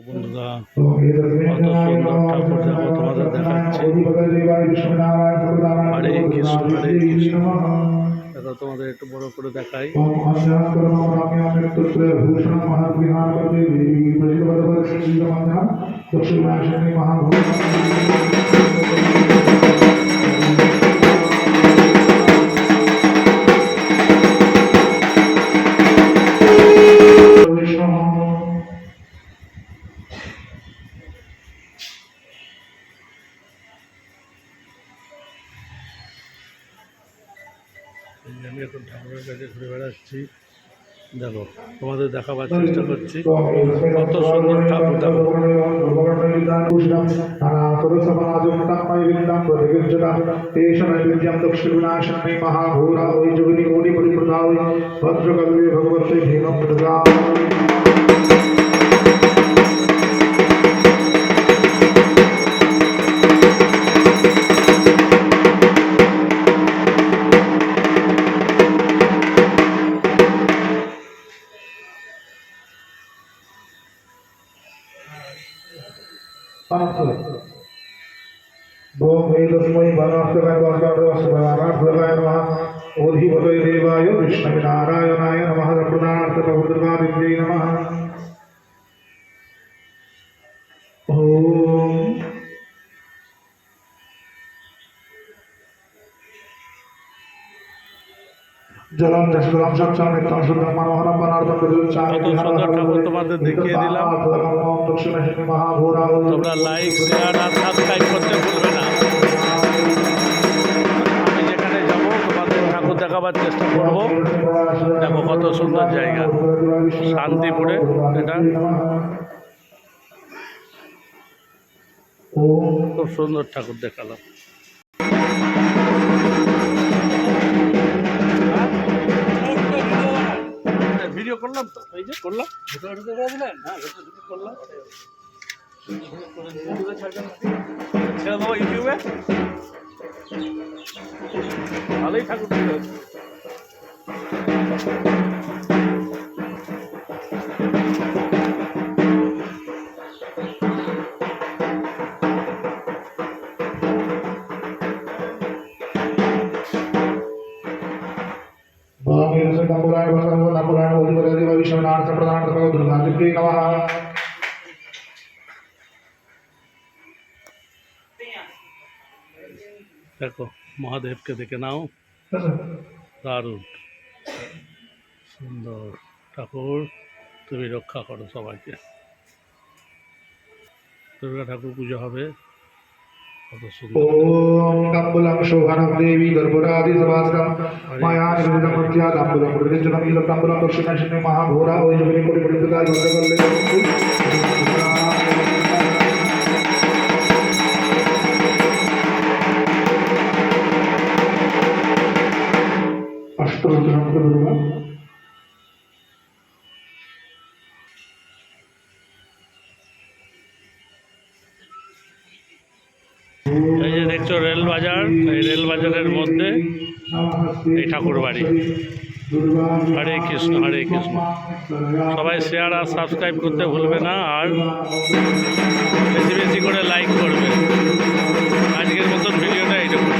বন্ধুরা, কত সুন্দর ঠাকুর দেখো, তোমাদের দেখাচ্ছি। হরে কৃষ্ণ হরে কৃষ্ণ। দেখো তোমাদের একটু বড় করে দেখাই। আমি এখন ঠাকুরের কাছে ঘুরে বেড়াচ্ছি। দেখো তোমাদের দেখাবার চেষ্টা করছি, কত সুন্দর ঠাকুর দেখো। देवाय विष्णुनारायणाय नमः प्रणार्थपौर्वादित्यै नमः। ओम जलम जसलम सच्चम नित्यं शुद्धं मनोहरं वनार्थं विरुच्चामि। কত সুন্দর ঠাকুর তোমাদের দেখিয়ে দিলাম। তোমরা লাইক শেয়ার আর সাবস্ক্রাইব করতে ভুলবে না। আমি যেখানে যাব তোমাদের ঠাকুর দেখাবার চেষ্টা করব। দেখো কত সুন্দর জায়গা, শান্তিপুরে এটা খুব সুন্দর ঠাকুর দেখালাম। ভিডিও করলাম তো, এই যে করলাম, ঢুকে দিলেন। হ্যাঁ, করলাম, ছেড়ে দেবো ইউটিউবে। ভালোই ঠাকুর দেখো মহাদেবকে দেখে নাও, দারুণ সুন্দর ঠাকুর। তুমি রক্ষা করো সবাইকে। দুর্গা ঠাকুর পুজো হবে, কত সুন্দর। ওম কাম্বুলং শোভানং দেবী গর্ভরাদি সভাস্রম মায়া নিবেদন মধ্যা কাম্বুলং প্রতিজনম ইল কাম্বুলং দর্শনাশিনী মহাঘোরা ওই যোগিনী কোটি পরিপদায় বন্দে অষ্টরত্ন দুর্গা। এই যে দেখছো রেল বাজার, এই রেল বাজারের মধ্যে এই ঠাকুর বাড়ি। হরে কৃষ্ণ হরে কৃষ্ণ। সবাই শেয়ার আর সাবস্ক্রাইব করতে ভুলবে না, আর বেশি বেশি করে লাইক করবে। আজকের মতন ভিডিওটা এইটুকু।